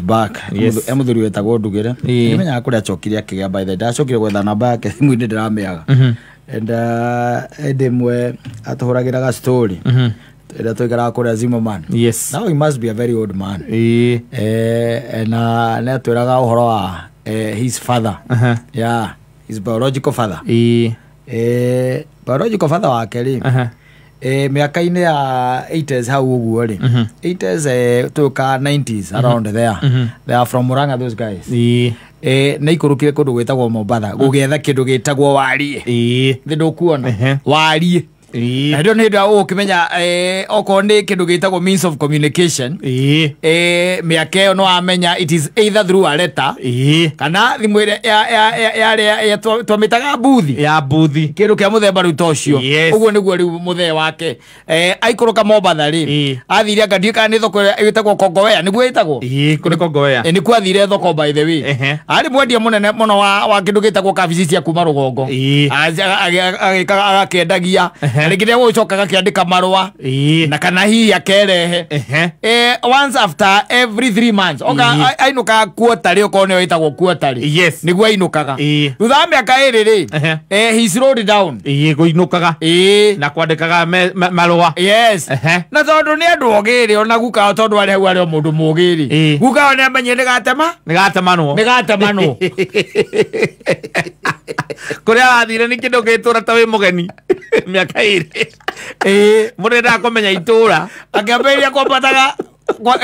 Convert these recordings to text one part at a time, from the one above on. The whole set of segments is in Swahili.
back. Yes. Emuthuri wetagwo Ndugire. Nimenya kuria chokire akigia by the day. Chokire gwetha namba yake thimu-ini ndirameaga. And edemwe atuhuragira ga story. Ira toikara kuria Zimmerman. Yes. Now he must be a very old man. Na netwiraga uhoro wa his father. Yeah, his biological father. Biological father wake ri. Miaka-ini ya 80s hau uguo ri. 80s tuka 90s around there. They are from Murang'a, those guys. Na ikurukire kundu gwitagwo Mombatha gugetha kindu gitagwo warie. Ndukuona warie. I don't know ukimenya oko ni kindu gitagwo means of communication. Miaka io no amenya it is either through a letter kana thimu ire ya twamitaga buthi ya buthi kindu kia muthemba ru tocio uguo niguo riu muthe wake aikuruka Mombatha ri athire ngathie kana ni thoko itagwo Kongowea niguo itagwo kuri Kongowea ni kwa thire thoko by the way ari mwendia munene muno wa kindu gitagwo kabici cia kuma rugongo agakendagia rĩngĩ gũcokaga kĩandĩka marũa na kana hihi akerehe once after every 3 months oka ainuka quarterly okoneo itagwo quarterly niguo ainukaga thutha wa mĩaka ĩrĩ rĩ he slowed down gũinukaga na kwandĩkaga marũa na tondũ nĩ andũ ogĩrĩ ona guka tondũ arĩ hau arĩ mũndũ mũgĩrĩ guka nĩ amenye nĩgatemanwo kũrĩa wathire nĩ kĩndũ gĩtũra ta wĩ mũgeni mĩaka ĩrĩ mũndũ ndakomenya itũra akĩambĩrĩria kwambataga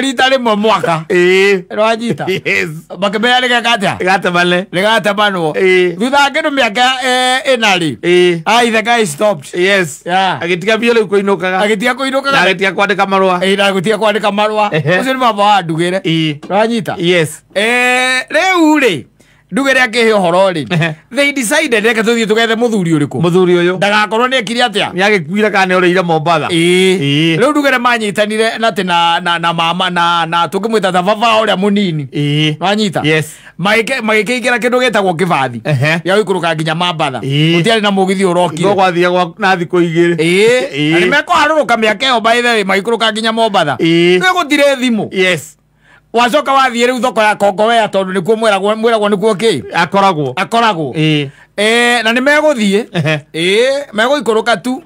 rita rĩmwe mwaka rwanyita makĩmenya nĩgatemanwo thutha wa kĩndũ mĩaka ĩna rĩ the guy stopped agĩtiga biũ rĩu kũinũkaga agĩtiga kwandĩka marũa ũcio nĩ baba wa Ndugire rwanyita rĩu rĩ Ndugire akihe uhoro ri they decided reke tuthie tugethe muthuri uriku muthuri uyu ndagakorwo ni ekire atia ni agikuira kana ureire Mombatha riu Ndugire manyitanire nati na mama na tukimwita baba uria munini wanyita magikeigira kindu gitagwo kibathi ya wikuruka nginya Mombatha utiari na mugithi urokire no gwathia na thiko igiri ni meko haruruka miaka yo by the way magikuruka nginya Mombatha ni gutire thimu wacoka wathie riu thoko ya Kongowea tondu nikuo mwiragwo nikuo ki akoragwo na ni meguthie meguikuruka tu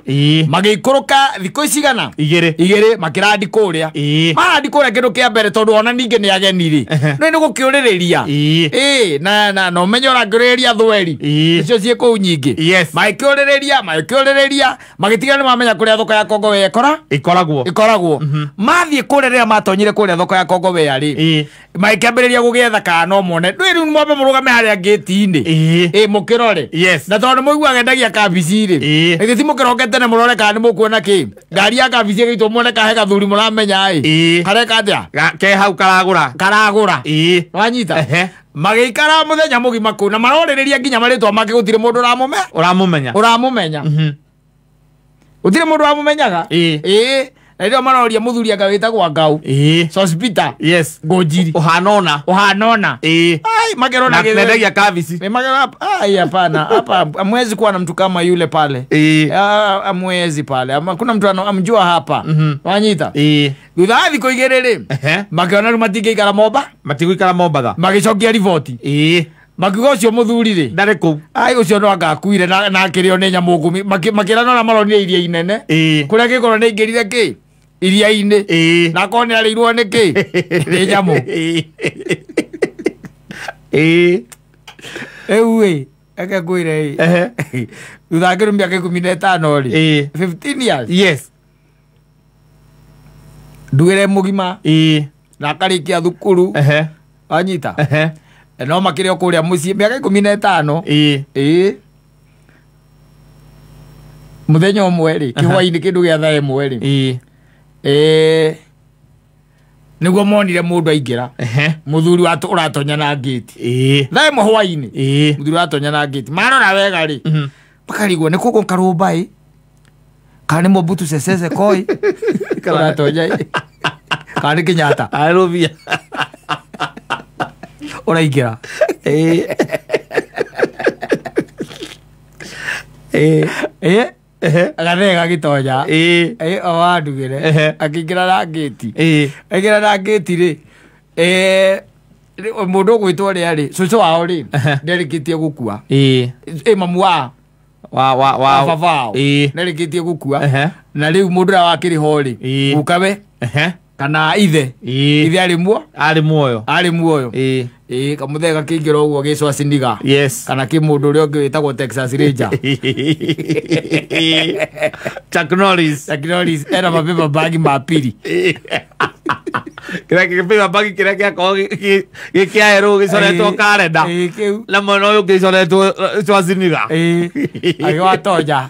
magikuruka thiko icigana igiri makirandi kuria marandi kuria kindu kia mbere tondu ona ninge ni ageni ri ni gukiuririria na no menyo rangiriria thweri icio cie kuu nyingi magikiuririria magitigana mamenya kuria thoko ya Kongowea ikoragwo mathie kuria matonyire kuria thoko ya Kongowea ri magikiambiriria gugietha kana no mone riu mwambe murugame haria gate-ini mukirore na tondu muigua agendagia kabici ri ithiti mukirokete tene murore kana ni mukuona ki ngari ya kabici gitwo muone kahe gathuri muramenya kareka atia ke hau karagura wanyita magikara muthenya mugima ku na maroririria nginya maritwa make gutire mundu uramumenya utire mundu wamumenyaga na ndio maroria muthuri agawitagwo Ngau Sospita Ngojiri uhanona ai magerona gendagia kabici hapana hapa amwezi kuwa na mtu kama yule pale amwezi pale kuna mtu amjua hapa wanyita thutha thiko igiriri makiona matikeikara Mombatha magicokia riboti makiuga ucio muthuri ri ndari ku ucio no agakuire na akirio ni nyamungumi makira no maronire iria inene kuria gikorwo ni ingirire ki iria-ini na kone arirwo ni ki ni nyamu eke kwire thutha ngiru miaka 15 ri 15 years Ndugire mugima na akarikia thukuru anyita no makire okuria mucii miaka 15 muthenya umwe ri kihwa-ini kindu gia thaa imwe ri niguo monire mundu aingira muthuri uratonya na gate thaa imwe hwa-ini muthuri uratonya na gate marora wega ri bakarigwo ni kuko karumba kana ni Mobutu Sese Seko uratonya kana ni Kenyatta arubia uraingira agathega gitonya owa Ndugire akiingira na gate ri mundu gwitwo ri ari cucu wao ri nderikitie gukua mamu wa baba nderikitie gukua na riu mundu ra wakiri ho ri gukawe kana ithe ari muoyo kamuthega kingira uguo gicwa siniga kana ki mundu uri ungi witagwo Texas Ranger Chuck Norris era mabeba bagi mapiri kira kipewa bagi kira kia ko kia ero gicoretwo karenda na mono uyu gicoretwo Schwarzenegger agwa toja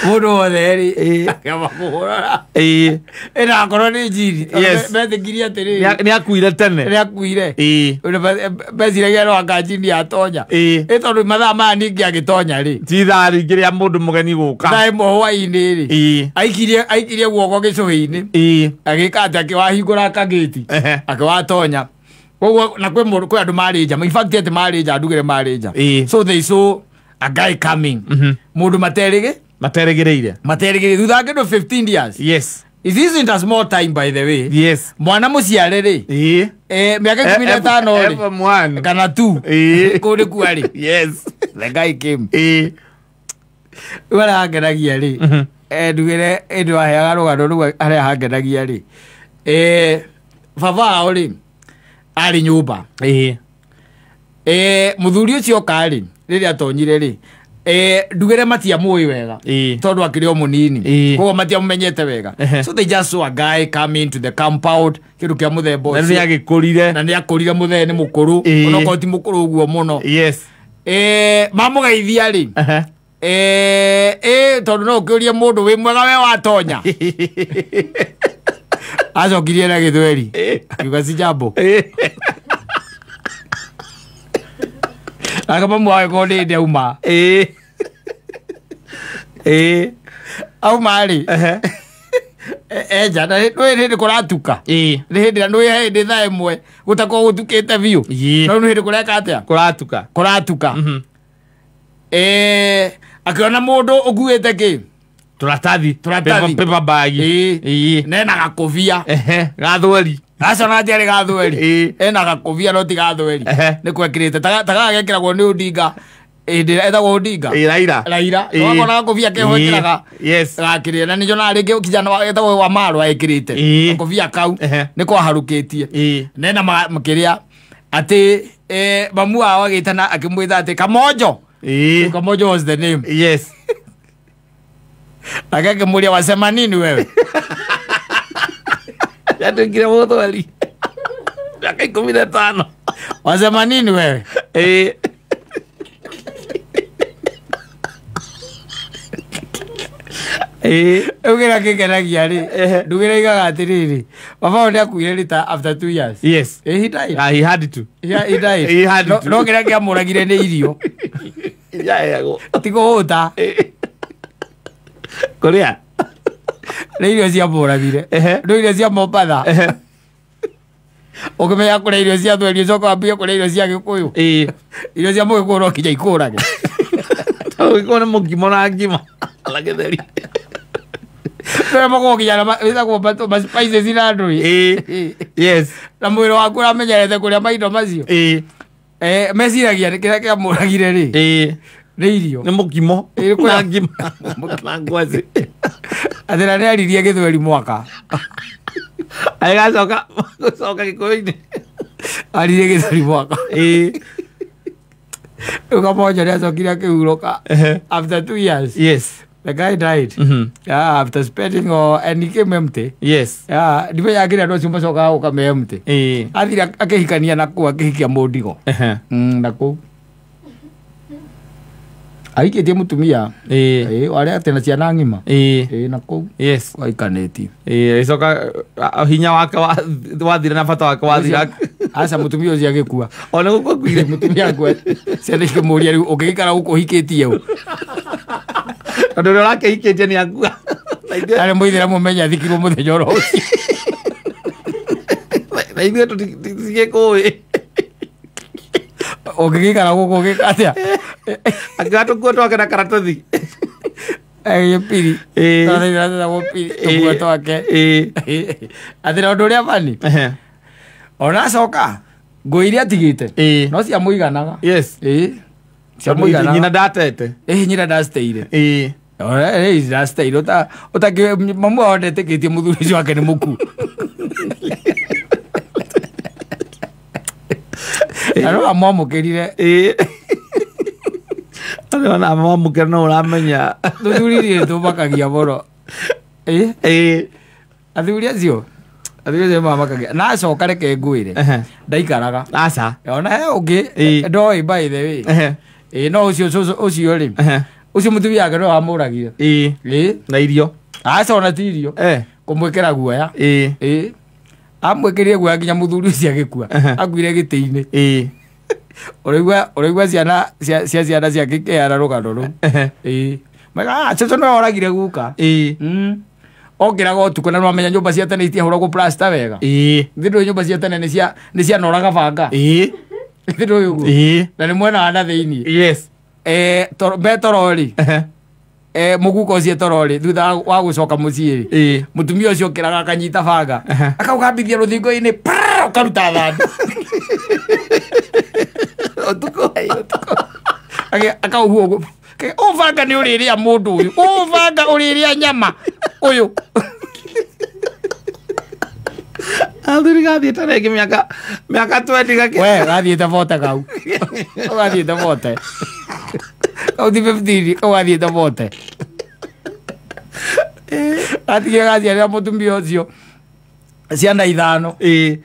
mundu wothe ri akamakuhurora ina ngoro ni njiri methikirie atiri ni akuire tene beciragia no anganjini atonya tondu mathaa maya ningi agitonya ri tithaa ringi ria mundu mugeni guka thaa imwe hwaini ri aikirie guoko gicuhi-ini agika ati akiwahingura kagiti akiwatonya koguo na kwi andu mari nja in fact ati mari nja ndugire mari nja so they saw a guy coming mundu materegereire thutha ngindo 15 years It isn't a small time, by the way. Mwana muciare ri miaka 15 ri kana tu kuri kuari the guy came wala hangeragia ri ndugire indu aheaga rugano ruo aria hangeragia ri baba ao ri ari nyumba muthuri ucio kari riri atonyire ri ndugire matia muoi wega tondu akiri o munini koguo matia mumenyete wega so they just saw a guy come into the compound kindu kia muthemba ucio na ni akurire muthee ni mukuru onoko ti mukuru uguo muno mamugeithia ri tondu no ukiurie mundu wi mwega we watonya acokirie na githweri akiuga si jambo akaba mwae ko ndi auma auma ri eja na ndi kuratuka ndi thaa imwe gutako gutukite biu no ndi kureka atia kuratuka akiona mundu uguite ki turatathi paper bag nena gakobia gathweri aca na njeri gathweri ena gakobia no ti gathweri ni kwekirite tagagekiragwo ni Odinga etagwo Odinga Raila wakona gakobia keho ekiraga gakirie na nijo na ringi kijana etagwo Wamalwa ekirite gakobia kau ni kwaharukitie nena makiria ati mamu wao agitana akimwitha ati Kamonjo Kamonjo was the name akakimuria wasema nini wewe yatuingire muthweri miaka 15 wasema nini wewe ugira kikenagia ri ndugire igaga atiriri baba ndi akuire rita after 2 years he died he had to no gira kiamuragire ni irio tigo uta kuria ni irio cia muragire ndo irio cia Mombatha ukimenya kuria irio cia thweri coka wambie kuria irio cia Gikuyu irio cia Mugikuyu no kinya ikurage ikone mukimo na ngima ala githeri Pero mako kijana witagwo spices ina ndui na mwiri waku uramenyerete kuria maindo macio meciragia ni kiria kiamuragire ri ni irio ni mukimo na ngima na ngwaci athira ni aririe githweri mwaka aigacoka Gikuyu-ini aririe githweri mwaka Kamonjo ni acokire akihuruka after 2 years the guy died after spending and he came empty ndimenya akiri andu acio macokaga gukame empty athire akihikania naku akihikia mundigo naku aikitie mutumia aria atena ciana ng'ima naku aikanitie icoka hinya wake wathira na bata wake wathira aca mutumia ucio agikua ona guko kuire mutumia ngwe ciana ikimuria riu ungigikara guko hikitie u tondu ria rakihikitie ni akua ari muithira mumenya thikirwo muthenya ro ucio na ithuĩ tũtigĩkũĩ ũngĩgĩikara gũkũ ũgĩka atĩa angĩgatũkua twake na karatathi piri tondũ piri tũkua twake athĩra ũndũ ũrĩa bani ona coka ngũ iria atigĩte no cia mũiganaga cia mũiganaga nyina ndatete nyina ndaciteire ndaciteire ũtakĩ mamu wao ndetĩkĩtie mũthuri ũcio wake nĩ mũkuũ no amwamũkĩrire ona amwamũkĩra no ũramenya tũthuri rĩ tũmakagia mũno athuri acio mamakagia na acoka reke ngwĩre ndaikaraga aca ona he ũngĩ ndoĩ by the way no ũcio rĩ ũcio mũtumia wake no amũragire na irio aca ona ti irio kũmwĩkĩra guoya amwĩkĩrire guoya nginya mũthuri ũcio agĩkua akuire gĩtĩ-inĩ ũraigua ciana ciake ikĩara rũgano rũu cũcũ no oragire guka ongeraga ũtukũ na nwamenya nyũmba cia tene itiahũragwo plasta wega thĩndũ nyũmba cia tene nĩ cianoraga banga thĩndũ ũyũ ũguo na nĩ mwena wa na thĩiniĩ betorori mũguka ũcio torori thutha wa gũcoka mũciĩ mũtumia ũcio ũkĩraga akanyita banga akaũgambithia rũthingo-inĩ ũkaruta thandũ akauhua ũguo ũbanga nĩ ũrĩrĩa mũndũ ũyũ ũbanga ũrĩrĩa nyama ũyũ athuri gathiĩte rĩngĩ mĩaka 20 we gathiĩte bote kau gathiĩte bote kau ti 15 kau gathiĩte bote gatigire gaciarĩra mũtumia ũcio ciana 5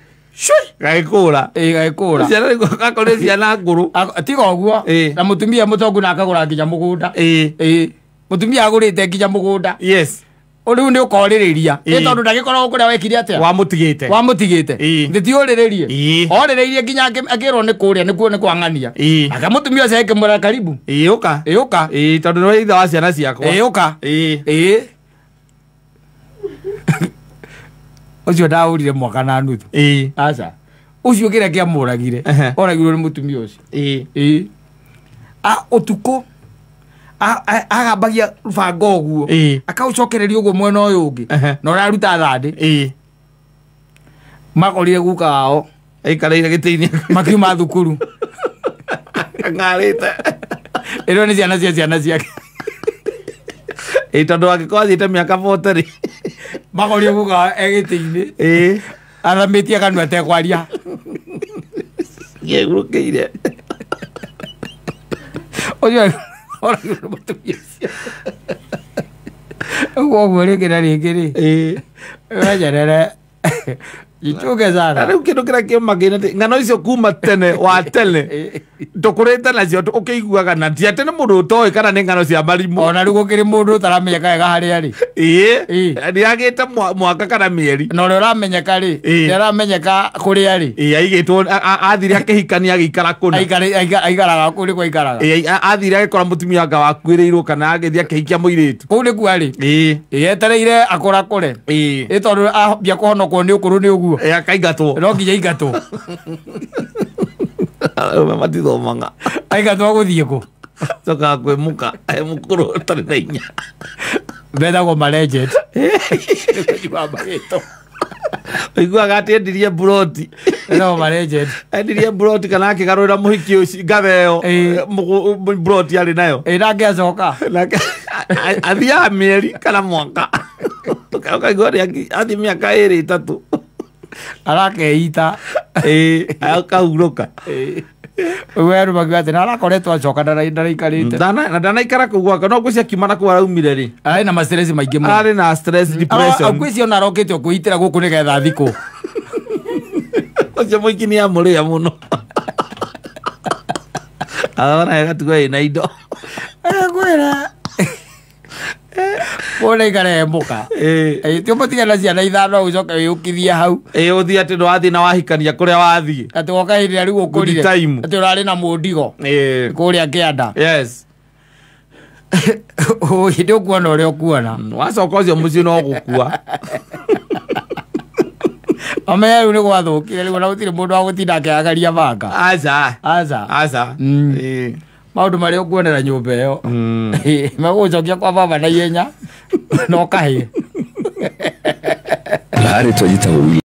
gagĩkũra gagĩkũra ciana gakorire ciana ngũrũ tiga ũguo na mũtumia mũtongu na akagũra nginya mũgũnda mũtumia agũrĩte nginya mũgũnda rĩu nĩ ũkorĩrĩria tondũ ndagĩkoragwo kũrĩa wekire atĩa wamũtigĩte ndĩtiũrĩrĩrie orĩrĩirie nginya akĩrwo nĩ kũrĩa nĩ kwang'ania aka mũtumia ũcio akĩmwĩra karibu ũka tondũ nĩ ithe wa ciana ciakwa ũka ũcio ndahũrire mwaka na nuthu aca ũcio kĩrĩa kĩamũragire oragirwo nĩ mũtumia ũcio ũtukũ agambagia banga ũguo akaũcokereria ũguo mwena ũyũ ũngĩ na ũraruta thandĩ makorire guka wao aikarĩire gĩtĩ-inĩ makiuma thukuru ng'arĩte ĩno nĩ ciana cia ciana ciake tondũ angĩkorwo athiĩte mĩaka 40 makorire guka wao gĩtĩ-inĩ athamĩtie kanua atekwaria gĩgũrũkĩire ũcio oragirwo nĩ mũtumia ũcio ũguo rĩngĩ na rĩngĩ rĩ wenyerere Ichuke sana. Rĩu kĩndũ kĩrĩa kĩmagĩrĩte ng'ano icio kuma tene wa tene tũkũrĩte nacio ũkĩiguaga na ti atĩ nĩ mũndũ ũtoĩ kana nĩ ng'ano cia marimũ. Ona rĩu gũkĩrĩ mũndũ ũtaramenyeka wega harĩa rĩ. Nĩagĩte mwaka kana mĩeri. Na ũrĩa ũramenyeka rĩ nĩaramenyeka kũrĩa rĩ. Aigĩtwo athire akĩhikania agĩikara kũna. Aikaraga kũrĩ kwa aikaraga. Athire agĩkora mũtumia anga wakuĩrĩirwo kana agĩthiĩ akĩhikia mũirĩtu. Kũu nĩkuo arĩ. Etereire akũrakũre. Tondũ ambia kũhonokwo nĩ ũkũrũ nĩ ũguo. Akaingatwo. No nginya aingatwo. Matithomaga. Aingatwo gũthiĩ kũ? Coka kwĩmuka mũkũrũ ũtarĩ na hinya. Mbethagwo malegend. Ũiguaga atĩ endirie buroti. No malegend. Endirie buroti kana akĩgarũrĩra mũhiki ũcio ngatheo buroti arĩ nayo. Nake acoka. Athiaga mĩeri kana mwaka. Ũkaigua athiĩ mĩaka 2-3. Arakeita. Akahurũka. Wewe magia atĩ narakoretwo acoka ndaraikarĩte. Na ndanaikara kũu gwaka no gwĩcia kiuma na kũu araumire rĩ. Arĩ na stress maingĩ mũno. Arĩ na stress depression. Gwĩcia ona arokĩte kwĩitĩra gũkũ nĩgetha thikũ. Ũcio mũiki nĩ amũrĩa mũno. Arona gatugo ĩna indo. Ngwĩra. Bona ikare mboka. Tio mũtigana ciana 5 ucoke wĩũkithie hau. Ũthiĩ atĩ ndwathiĩ na wahikania kũrĩa wathiĩ. Atĩ woka hĩndĩ rĩu ũkũrire. Atĩ ũrarĩ na mũndigo. Kũrĩa kĩanda. Yes. Hĩndĩ ũkuona ũrĩa ũkuona. Wacoka ũcio mũciĩ no gũkua. Amenya rĩu nĩ gwathũkire rĩu ona gũtirĩ mũndũ wa gũtinda akĩagaria banga. Aca. Maũndũ marĩa ũkuonera nyũmba ĩyo magũcokia kwa baba na ihenya no kahĩe.